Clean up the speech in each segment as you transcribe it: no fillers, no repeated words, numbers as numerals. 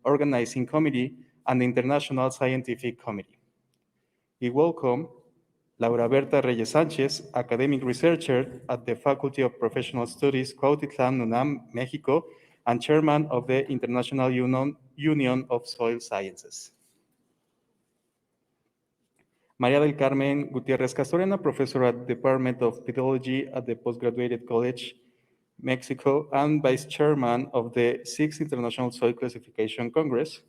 Organizing Committee and the International Scientific Committee. We welcome Laura Berta Reyes Sanchez, academic researcher at the Faculty of Professional Studies, Cuautitlán, UNAM, Mexico, and chairman of the International Union of Soil Sciences. María del Carmen Gutiérrez Castorena, professor at the Department of Pedology at the Postgraduate College, Mexico, and vice chairman of the 6th International Soil Classification Congress.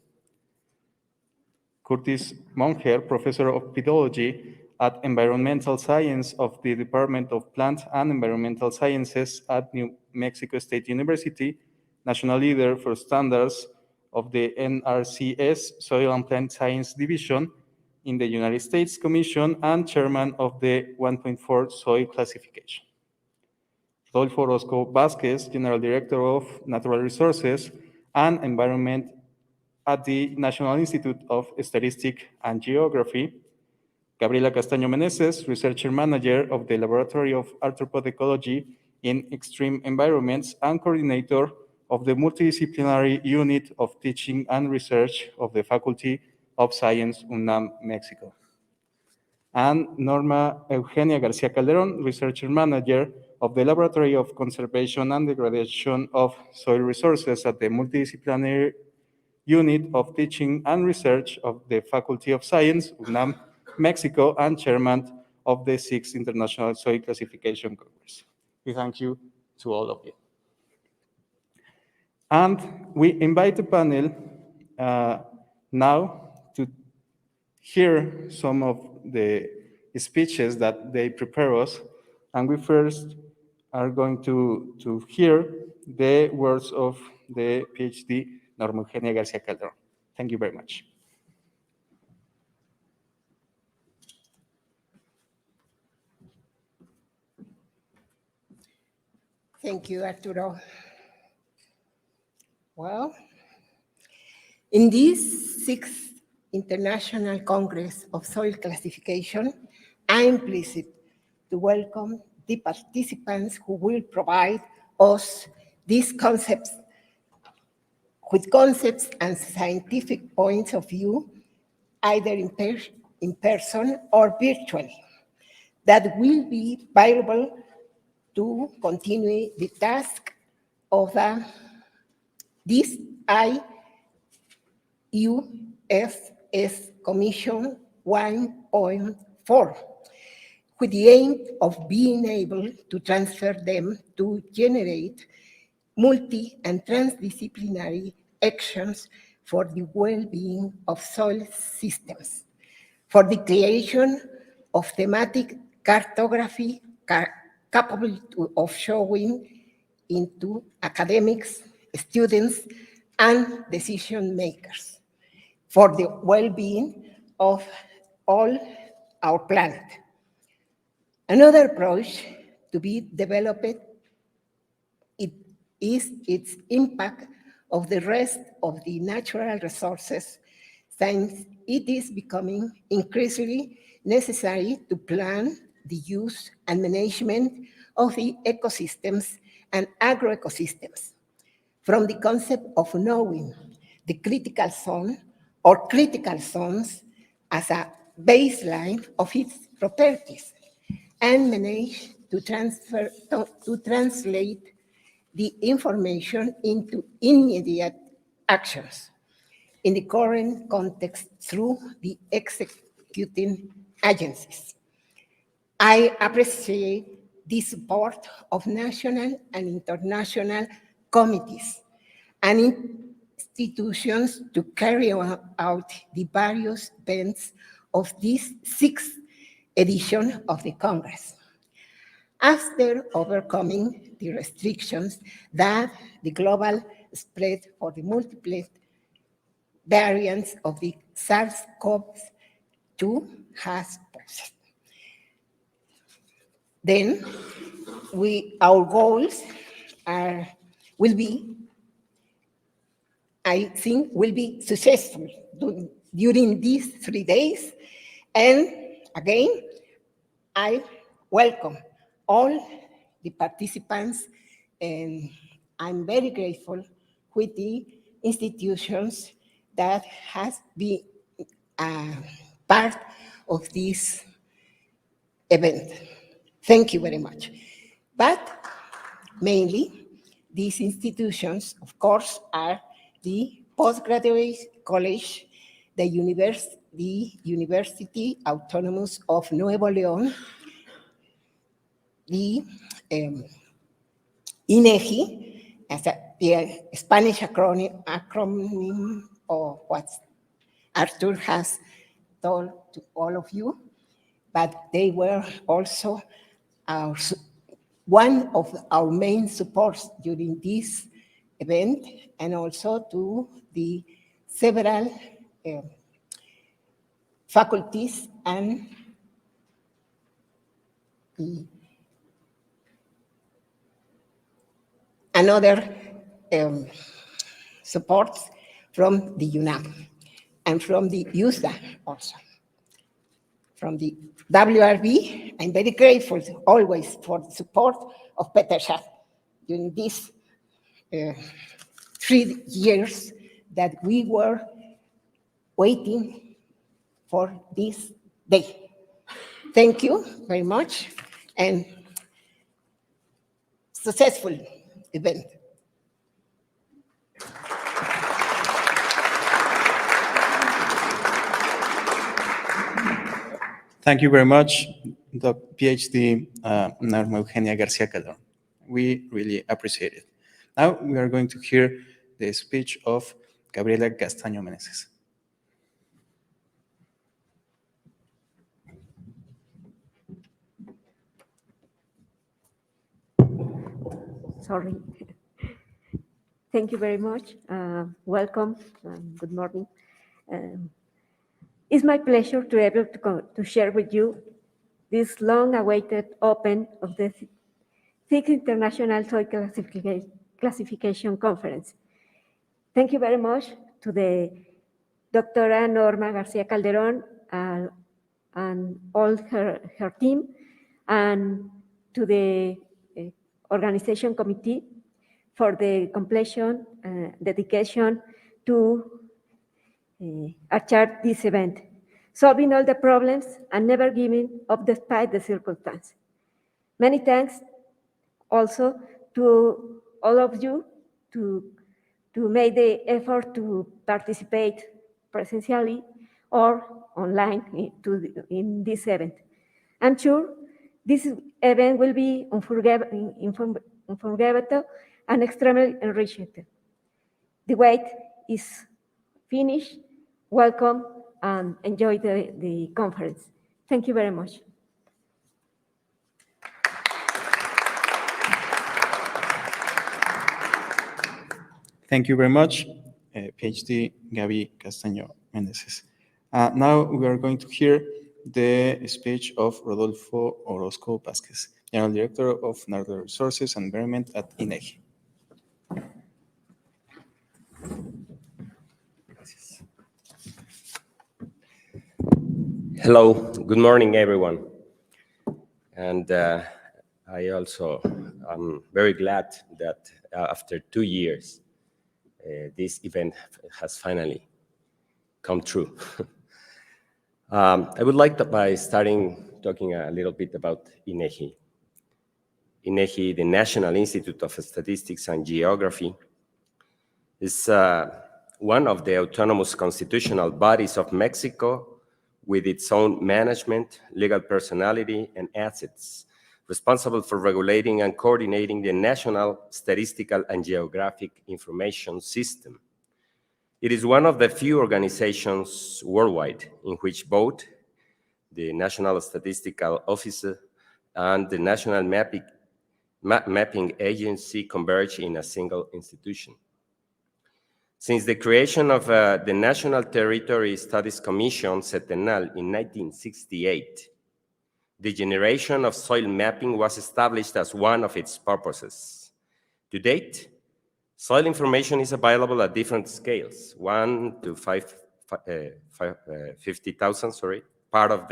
Curtis Monher, professor of pedology at Environmental Science of the Department of Plant and Environmental Sciences at New Mexico State University, national leader for standards of the NRCS Soil and Plant Science Division in the United States Commission, and chairman of the 1.4 Soil Classification. Rodolfo Orozco Vázquez, general director of Natural Resources and Environment at the National Institute of Statistics and Geography. Gabriela Castaño Meneses, researcher manager of the Laboratory of Arthropod Ecology in Extreme Environments and coordinator of the Multidisciplinary Unit of Teaching and Research of the Faculty of Science, UNAM, Mexico. And Norma Eugenia García Calderón, researcher manager of the Laboratory of Conservation and Degradation of Soil Resources at the Multidisciplinary Unit of Teaching and Research of the Faculty of Science, UNAM, Mexico, and chairman of the 6th International Soil Classification Congress. We thank you to all of you. And we invite the panel now to hear some of the speeches that they prepare us. And we first are going to hear the words of the PhD, Norma Eugenia García Calderón. Thank you very much. Thank you, Arturo. Well, in this 6th International Congress of Soil Classification, I am pleased to welcome the participants who will provide us these concepts with concepts and scientific points of view, either in person or virtually, that will be valuable to continue the task of this IUFS Commission 1.4, with the aim of being able to transfer them to generate multi- and transdisciplinary actions for the well-being of soil systems, for the creation of thematic cartography capable of showing into academics, students, and decision makers, for the well-being of all our planet. Another approach to be developed is its impact of the rest of the natural resources, since it is becoming increasingly necessary to plan the use and management of the ecosystems and agroecosystems, from the concept of knowing the critical zone or critical zones as a baseline of its properties, and manage to translate the information into immediate actions in the current context through the executing agencies. I appreciate the support of national and international committees and institutions to carry out the various events of this 6th edition of the Congress. After overcoming the restrictions that the global spread for the multiple variants of the SARS-CoV-2 has posed. Then our goals will be successful during these 3 days. And again, I welcome all the participants, and I'm very grateful with the institutions that has been part of this event. Thank you very much. But mainly, these institutions, of course, are the postgraduate college, the University Autonomous of Nuevo León, the INEGI, as the Spanish acronym of what Arthur has told to all of you, but they were also one of our main supports during this event, and also to the several faculties and other supports from the UNAM and from the USDA also. From the WRB, I'm very grateful always for the support of Peter Schaff during these 3 years that we were waiting for this day. Thank you very much, and successful event. Thank you very much, the PhD Norma Eugenia García Calderón. We really appreciate it. Now we are going to hear the speech of Gabriela Castaño Meneses. Sorry. Thank you very much. Welcome. Good morning. It's my pleasure to be able to share with you this long-awaited open of the 6th International Soil Classification Conference. Thank you very much to the Dr. Norma García Calderón and all her team, and to the organization committee for the completion, dedication to chart this event, solving all the problems and never giving up despite the circumstance. Many thanks also to all of you to make the effort to participate presentially or online in this event. I'm sure this event will be unforgettable and extremely enriching. The wait is finished. Welcome and enjoy the conference. Thank you very much. Thank you very much, PhD Gaby Castaño Meneses. Now we are going to hear the speech of Rodolfo Orozco Vázquez, General Director of Natural Resources and Environment at INEGI. Hello, good morning, everyone. And I also am very glad that after 2 years, this event has finally come true. I would like to, by starting talking a little bit about INEGI. INEGI, the National Institute of Statistics and Geography, is one of the autonomous constitutional bodies of Mexico with its own management, legal personality, and assets, responsible for regulating and coordinating the national statistical and geographic information system. It is one of the few organizations worldwide in which both the National Statistical Office and the National Mapping Agency converge in a single institution. Since the creation of the National Territory Studies Commission, CETENAL, in 1968, the generation of soil mapping was established as one of its purposes. To date, soil information is available at different scales, 1 to 50,000, part of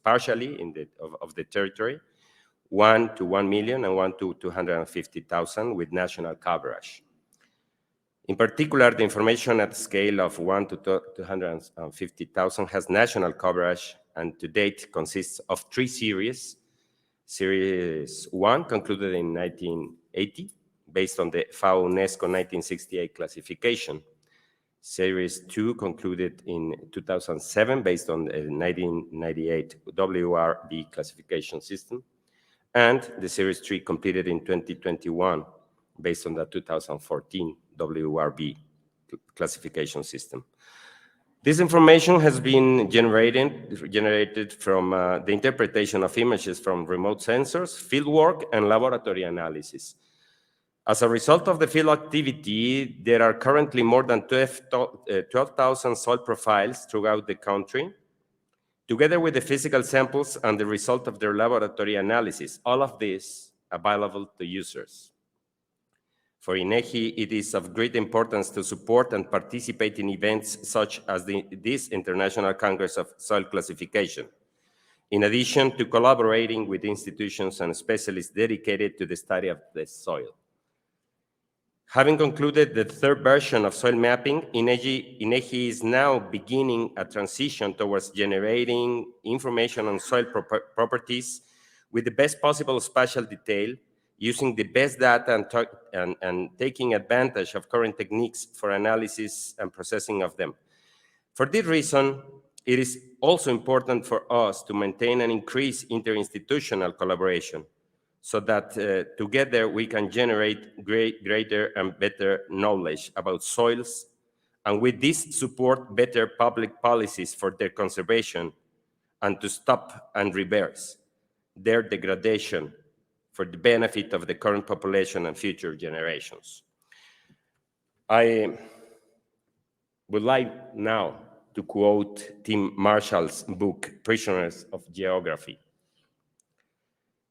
partially of the territory, 1 to 1 million, and 1 to 250,000 with national coverage. In particular, the information at scale of 1 to 250,000 has national coverage and to date consists of 3 series. Series 1 concluded in 1980 based on the FAO UNESCO 1968 classification. Series 2 concluded in 2007 based on the 1998 WRB classification system. And the Series 3 completed in 2021 based on the 2014 WRB classification system. This information has been generated from the interpretation of images from remote sensors, fieldwork, and laboratory analysis. As a result of the field activity, there are currently more than 12,000 soil profiles throughout the country, together with the physical samples and the result of their laboratory analysis, all of this available to users. For INEGI, it is of great importance to support and participate in events such as this International Congress of Soil Classification, in addition to collaborating with institutions and specialists dedicated to the study of the soil. Having concluded the 3rd version of soil mapping, INEGI is now beginning a transition towards generating information on soil properties with the best possible spatial detail, using the best data and taking advantage of current techniques for analysis and processing of them. For this reason, it is also important for us to maintain and increase interinstitutional collaboration so that together we can generate greater and better knowledge about soils, and with this support better public policies for their conservation and to stop and reverse their degradation for the benefit of the current population and future generations. I would like now to quote Tim Marshall's book, Prisoners of Geography.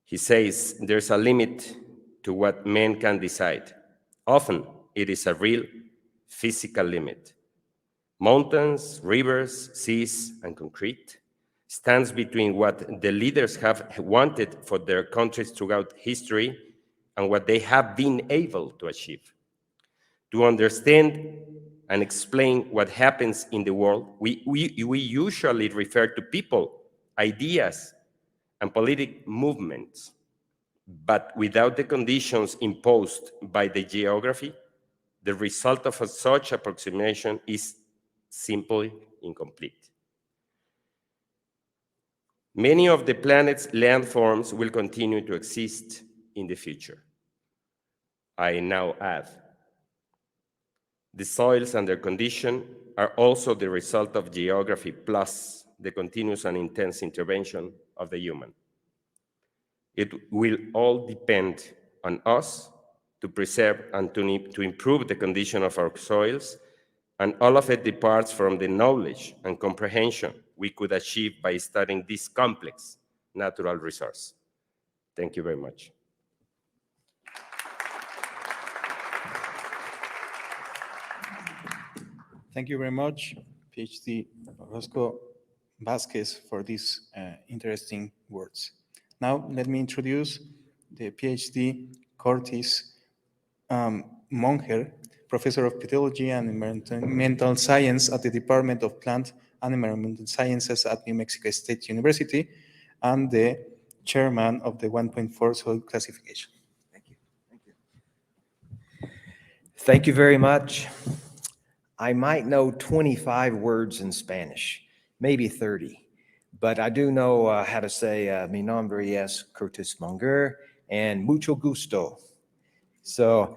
He says, "There's a limit to what men can decide. Often it is a real physical limit. Mountains, rivers, seas, and concrete stands between what the leaders have wanted for their countries throughout history and what they have been able to achieve. To understand and explain what happens in the world, we usually refer to people, ideas, and political movements, but without the conditions imposed by the geography, the result of such approximation is simply incomplete. Many of the planet's landforms will continue to exist in the future. I now add, the soils and their condition are also the result of geography plus the continuous and intense intervention of the human. It will all depend on us to preserve and to improve the condition of our soils, and all of it departs from the knowledge and comprehension we could achieve by studying this complex natural resource. Thank you very much. Thank you very much, PhD Roscoe Vasquez, for these interesting words. Now, let me introduce the PhD Curtis Monger, Professor of Pedology and Environmental Science at the Department of Plant and Environmental Sciences at New Mexico State University, and the chairman of the 1.4 soil classification. Thank you. Thank you. Thank you very much. I might know 25 words in Spanish, maybe 30, but I do know how to say mi nombre es Curtis Monger and mucho gusto. So,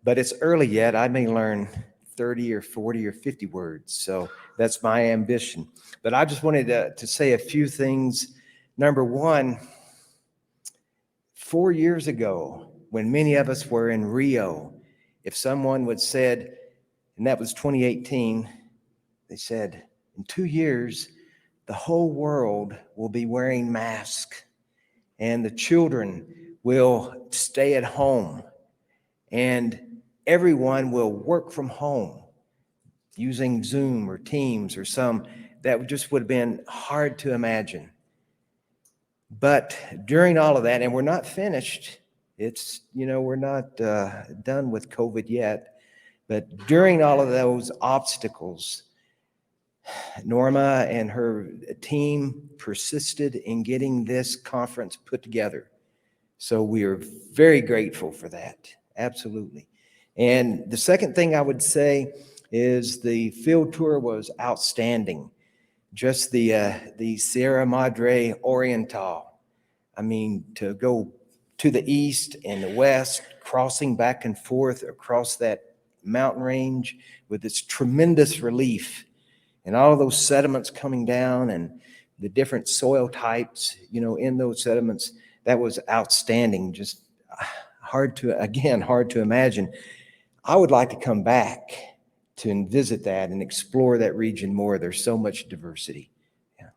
but it's early yet. I may learn 30 or 40 or 50 words. So that's my ambition. But I just wanted to say a few things. Number one, 4 years ago, when many of us were in Rio, if someone would said, and that was 2018, they said, in 2 years, the whole world will be wearing masks and the children will stay at home and everyone will work from home using Zoom or Teams or some, that just would have been hard to imagine. But during all of that, and we're not finished, it's, we're not done with COVID yet, But during all of those obstacles, Norma and her team persisted in getting this conference put together. So we are very grateful for that, absolutely. And the second thing I would say is the field tour was outstanding. Just the Sierra Madre Oriental. I mean, to go to the east and the west, crossing back and forth across that mountain range with its tremendous relief and all of those sediments coming down and the different soil types, you know, in those sediments, that was outstanding. Just hard to imagine. I would like to come back to visit that and explore that region more. There's so much diversity. Yeah.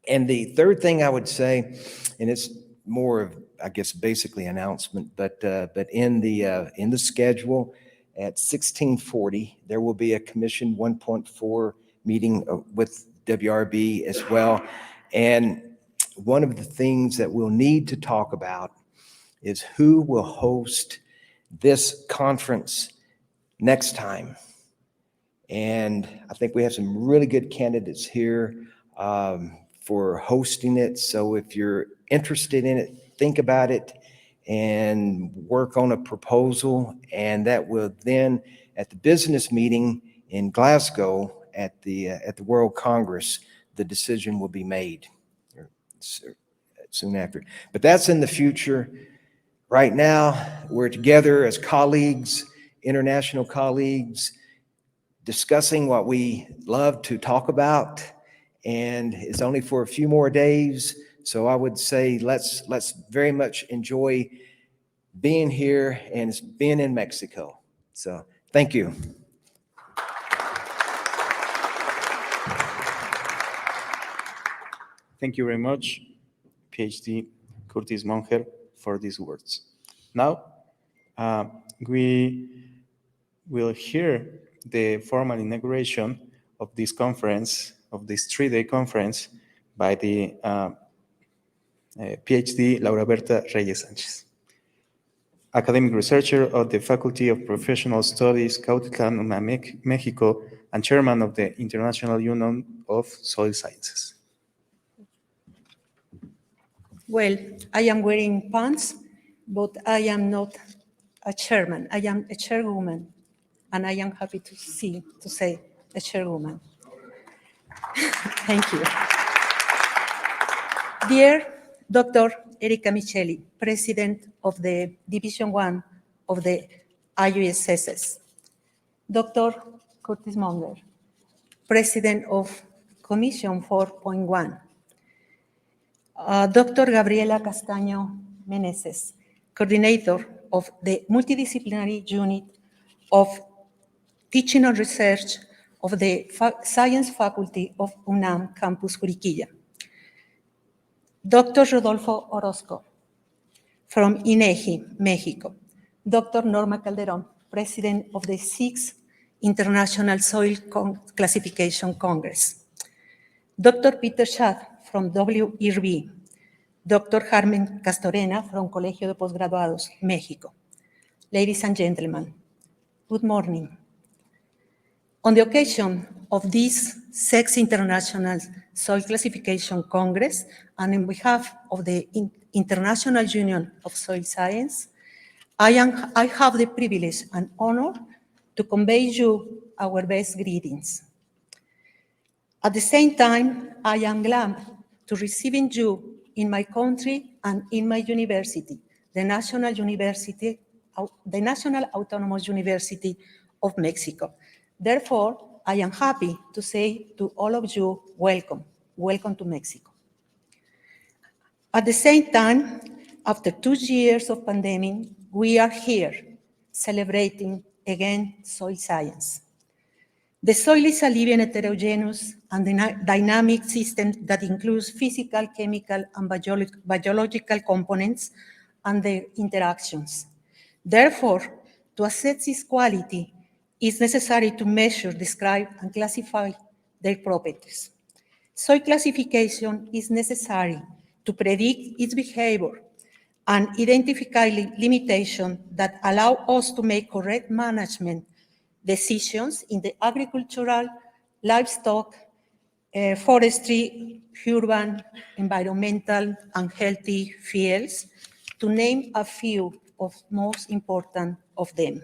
And the third thing I would say, and it's more of, I guess, basically announcement, but in the schedule at 1640, there will be a Commission 1.4 meeting with WRB as well. And one of the things that we'll need to talk about is who will host this conference next time. And I think we have some really good candidates here for hosting it. So if you're interested in it, think about it and work on a proposal. And that will then, at the business meeting in Glasgow at the World Congress, the decision will be made soon after. But that's in the future. Right now, we're together as colleagues, international colleagues, discussing what we love to talk about, and it's only for a few more days. So I would say let's very much enjoy being here and being in Mexico. So thank you. Thank you very much, PhD Curtis Monger, for these words. Now, we will hear the formal inauguration of this conference, of this 3-day conference, by the PhD Laura Berta Reyes Sanchez, academic researcher of the Faculty of Professional Studies, Cuautitlán, Mexico, and chairman of the International Union of Soil Sciences. Well, I am wearing pants, but I am not a chairman. I am a chairwoman, and I am happy to say a chairwoman. Thank you. Dear Dr. Erika Micheli, President of the Division 1 of the IUSSS, Dr. Curtis Monger, President of Commission 4.1, Dr. Gabriela Castaño Meneses, Coordinator of the Multidisciplinary Unit of Teaching and Research of the Science Faculty of UNAM Campus Juriquilla, Dr. Rodolfo Orozco from INEGI, Mexico, Dr. Norma Calderón, President of the 6th International Soil Classification Congress, Dr. Peter Schad from WIRB, Dr. Carmen Castorena from Colegio de Postgraduados, Mexico. Ladies and gentlemen, good morning. On the occasion of this 6th International Soil Classification Congress, and on behalf of the International Union of Soil Science, I have the privilege and honor to convey you our best greetings. At the same time, I am glad to receiving you in my country and in my university, the National Autonomous University of Mexico. Therefore, I am happy to say to all of you, welcome to Mexico. At the same time, after 2 years of pandemic, we are here celebrating again soil science. The soil is a living, heterogeneous, and dynamic system that includes physical, chemical, and biological components and their interactions. Therefore, to assess its quality, it's necessary to measure, describe, and classify their properties. Soil classification is necessary to predict its behavior and identify limitations that allow us to make correct management decisions in the agricultural, livestock, forestry, urban, environmental, and healthy fields, to name a few of most important of them.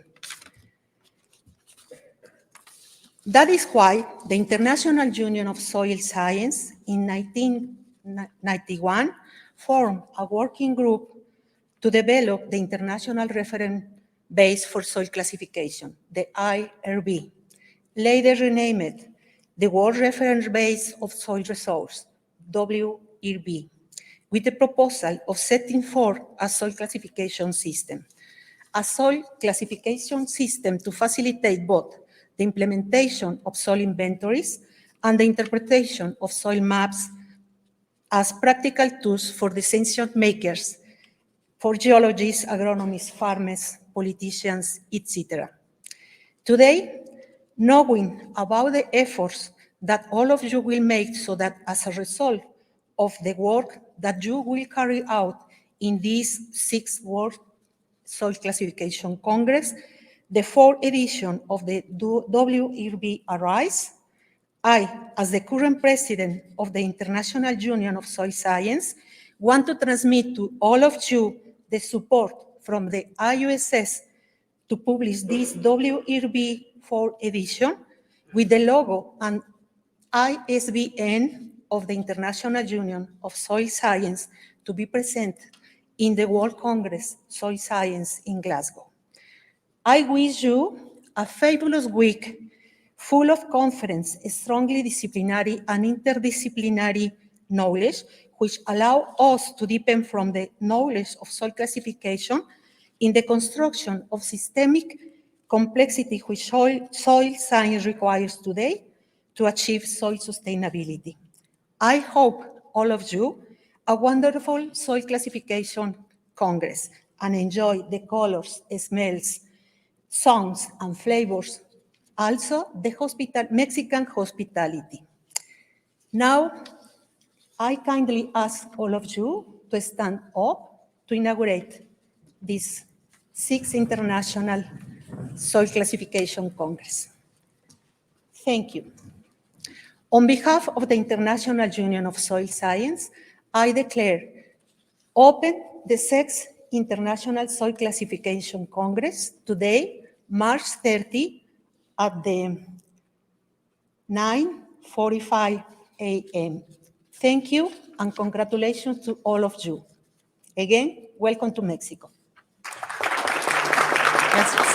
That is why the International Union of Soil Science in 1991 formed a working group to develop the International Reference Base for Soil Classification, the IRB, later renamed the World Reference Base of Soil Resource, WRB, with the proposal of setting forth a soil classification system. A soil classification system to facilitate both the implementation of soil inventories and the interpretation of soil maps as practical tools for decision makers, for geologists, agronomists, farmers, politicians, etc. Today, knowing about the efforts that all of you will make so that as a result of the work that you will carry out in this 6th World Soil Classification Congress, the 4th edition of the WRB Arise, I, as the current president of the International Union of Soil Science, want to transmit to all of you the support from the IUSS to publish this WRB 4th edition with the logo and ISBN of the International Union of Soil Science to be present in the World Congress Soil Science in Glasgow. I wish you a fabulous week full of conference, strongly disciplinary and interdisciplinary knowledge, which allow us to deepen from the knowledge of soil classification in the construction of systemic complexity which soil science requires today to achieve soil sustainability. I hope all of you a wonderful soil classification congress and enjoy the colors, smells, songs, and flavors. Also, the Mexican hospitality. Now, I kindly ask all of you to stand up to inaugurate this 6th International Soil Classification Congress. Thank you. On behalf of the International Union of Soil Science, I declare open the 6th International Soil Classification Congress today, March 30, at the 9:45 a.m. Thank you and congratulations to all of you. Again, welcome to Mexico. Gracias.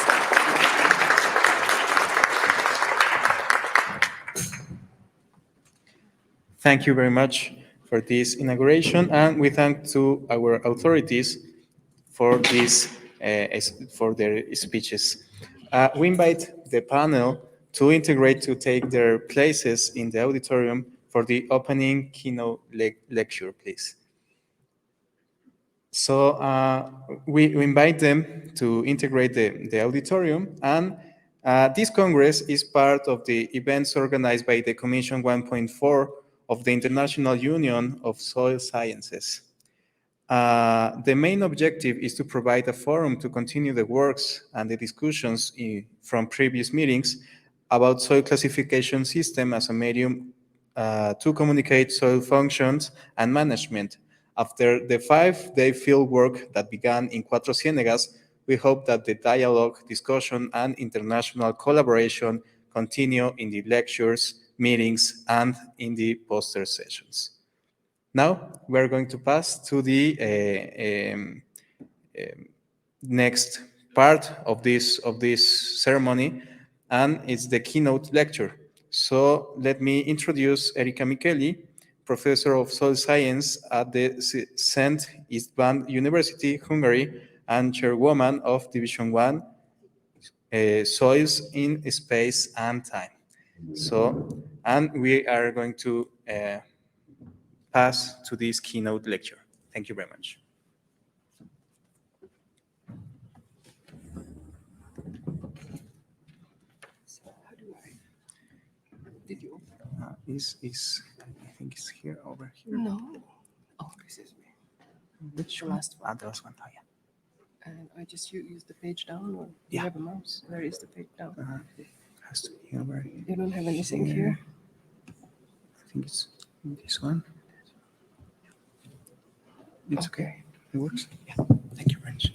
Thank you very much for this inauguration, and we thank to our authorities for this for their speeches. We invite the panel to integrate to take their places in the auditorium for the opening keynote lecture, please. So we invite them to integrate the auditorium, and this Congress is part of the events organized by the Commission 1.4 of the International Union of Soil Sciences. The main objective is to provide a forum to continue the works and the discussions from previous meetings about soil classification system as a medium to communicate soil functions and management. After the 5-day field work that began in Cuatro Ciénegas, we hope that the dialogue, discussion, and international collaboration continue in the lectures, meetings, and in the poster sessions. Now, we're going to pass to the next part of this ceremony, and it's the keynote lecture. So let me introduce Erika Micheli, Professor of Soil Science at the Szent István University, Hungary, and Chairwoman of Division 1, Soils in Space and Time. So, and we are going to pass to this keynote lecture. Thank you very much. I think it's here, over here. No. Oh, this is me. Which The one? last one. The last one. Oh, yeah. And I just use the page down, or you Yeah. have a mouse? Where is the page down? It has to be over here. You don't have anything here? I think it's this one. It's okay. It works. Yeah. Thank you very much.